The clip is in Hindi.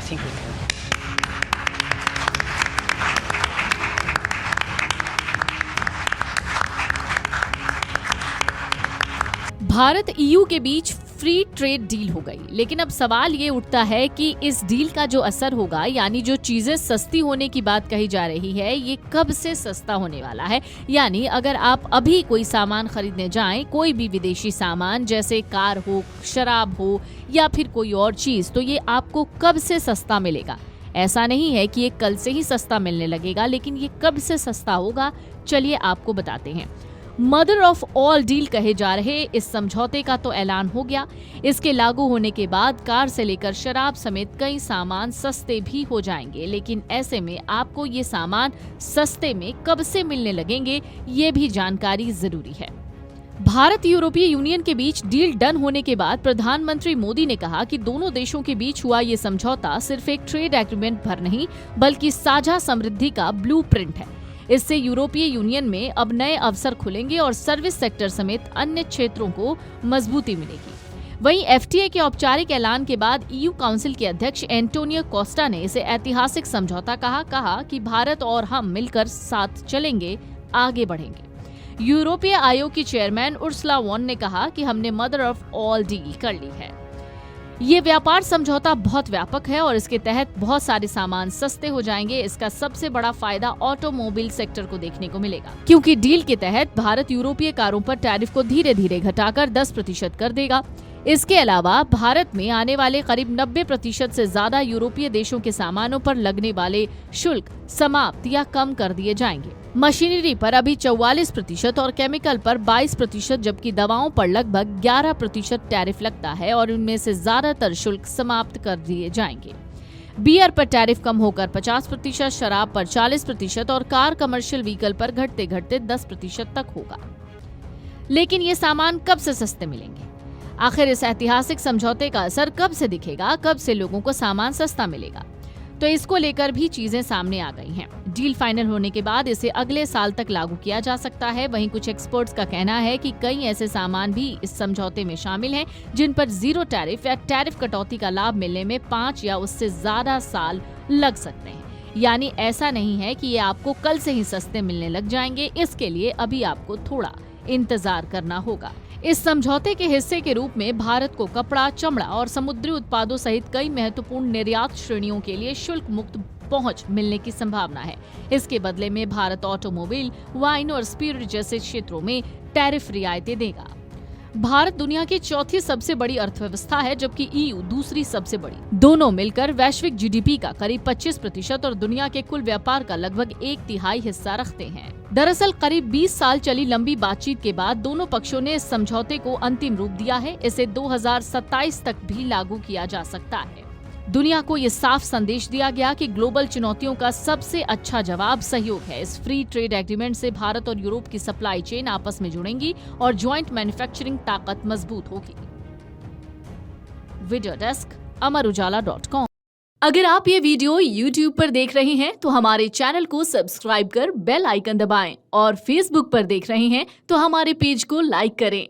Merci beaucoup. भारत ईयू के बीच फ्री ट्रेड डील हो गई, लेकिन अब सवाल ये उठता है कि इस डील का जो असर होगा, यानी जो चीजें सस्ती होने की बात कही जा रही है, ये कब से सस्ता होने वाला है। यानी अगर आप अभी कोई सामान खरीदने जाएं, कोई भी विदेशी सामान जैसे कार हो, शराब हो या फिर कोई और चीज, तो ये आपको कब से सस्ता मिलेगा। ऐसा नहीं है कि ये कल से ही सस्ता मिलने लगेगा, लेकिन ये कब से सस्ता होगा, चलिए आपको बताते हैं। मदर ऑफ ऑल डील कहे जा रहे इस समझौते का तो ऐलान हो गया। इसके लागू होने के बाद कार से लेकर शराब समेत कई सामान सस्ते भी हो जाएंगे, लेकिन ऐसे में आपको ये सामान सस्ते में कब से मिलने लगेंगे, ये भी जानकारी जरूरी है। भारत यूरोपीय यूनियन के बीच डील डन होने के बाद प्रधानमंत्री मोदी ने कहा कि दोनों देशों के बीच हुआ ये समझौता सिर्फ एक ट्रेड एग्रीमेंट भर नहीं, बल्कि साझा समृद्धि का ब्लूप्रिंट है। इससे यूरोपीय यूनियन में अब नए अवसर खुलेंगे और सर्विस सेक्टर समेत अन्य क्षेत्रों को मजबूती मिलेगी। वहीं एफटीए के औपचारिक ऐलान के बाद ईयू काउंसिल के अध्यक्ष एंटोनियो कोस्टा ने इसे ऐतिहासिक समझौता कहा कि भारत और हम मिलकर साथ चलेंगे, आगे बढ़ेंगे। यूरोपीय आयोग की चेयरमैन उर्सुला वॉन ने कहा कि हमने मदर ऑफ ऑल डील कर ली है। ये व्यापार समझौता बहुत व्यापक है और इसके तहत बहुत सारे सामान सस्ते हो जाएंगे। इसका सबसे बड़ा फायदा ऑटोमोबाइल सेक्टर को देखने को मिलेगा, क्योंकि डील के तहत भारत यूरोपीय कारों पर टैरिफ को धीरे धीरे घटाकर 10% कर देगा। इसके अलावा भारत में आने वाले करीब 90% से ज्यादा यूरोपीय देशों के सामानों पर लगने वाले शुल्क समाप्त या कम कर दिए जाएंगे। मशीनरी पर अभी 44% और केमिकल पर 22%, जबकि दवाओं पर लगभग 11% टैरिफ लगता है और इनमें से ज्यादातर शुल्क समाप्त कर दिए जाएंगे। बियर पर टैरिफ कम होकर 50%, शराब पर 40% और कार कमर्शियल व्हीकल पर घटते घटते 10% तक होगा। लेकिन ये सामान कब से सस्ते मिलेंगे? आखिर इस ऐतिहासिक समझौते का असर कब से दिखेगा, कब से लोगों को सामान सस्ता मिलेगा? तो इसको लेकर भी चीजें सामने आ गई हैं। डील फाइनल होने के बाद इसे अगले साल तक लागू किया जा सकता है। वहीं कुछ एक्सपर्ट्स का कहना है कि कई ऐसे सामान भी इस समझौते में शामिल हैं जिन पर जीरो टैरिफ या टैरिफ कटौती का लाभ मिलने में 5 या उससे ज्यादा साल लग सकते हैं। यानी ऐसा नहीं है कि ये आपको कल से ही सस्ते मिलने लग जाएंगे। इसके लिए अभी आपको थोड़ा इंतजार करना होगा। इस समझौते के हिस्से के रूप में भारत को कपड़ा, चमड़ा और समुद्री उत्पादों सहित कई महत्वपूर्ण निर्यात श्रेणियों के लिए शुल्क मुक्त पहुंच मिलने की संभावना है। इसके बदले में भारत ऑटोमोबाइल, वाइन और स्पिरिट जैसे क्षेत्रों में टैरिफ रियायतें देगा। भारत दुनिया की चौथी सबसे बड़ी अर्थव्यवस्था है, जबकि ईयू दूसरी सबसे बड़ी। दोनों मिलकर वैश्विक जीडीपी का करीब 25% और दुनिया के कुल व्यापार का लगभग 1/3 हिस्सा रखते हैं। दरअसल करीब 20 साल चली लंबी बातचीत के बाद दोनों पक्षों ने इस समझौते को अंतिम रूप दिया है। इसे 2027 तक भी लागू किया जा सकता है। दुनिया को ये साफ संदेश दिया गया कि ग्लोबल चुनौतियों का सबसे अच्छा जवाब सहयोग है। इस फ्री ट्रेड एग्रीमेंट से भारत और यूरोप की सप्लाई चेन आपस में जुड़ेंगी और ज्वाइंट मैन्युफैक्चरिंग ताकत मजबूत होगी। Video desk amarujala.com। अगर आप ये वीडियो YouTube पर देख रहे हैं तो हमारे चैनल को सब्सक्राइब कर बेल आइकन दबाएं और Facebook पर देख रहे हैं तो हमारे पेज को लाइक करें।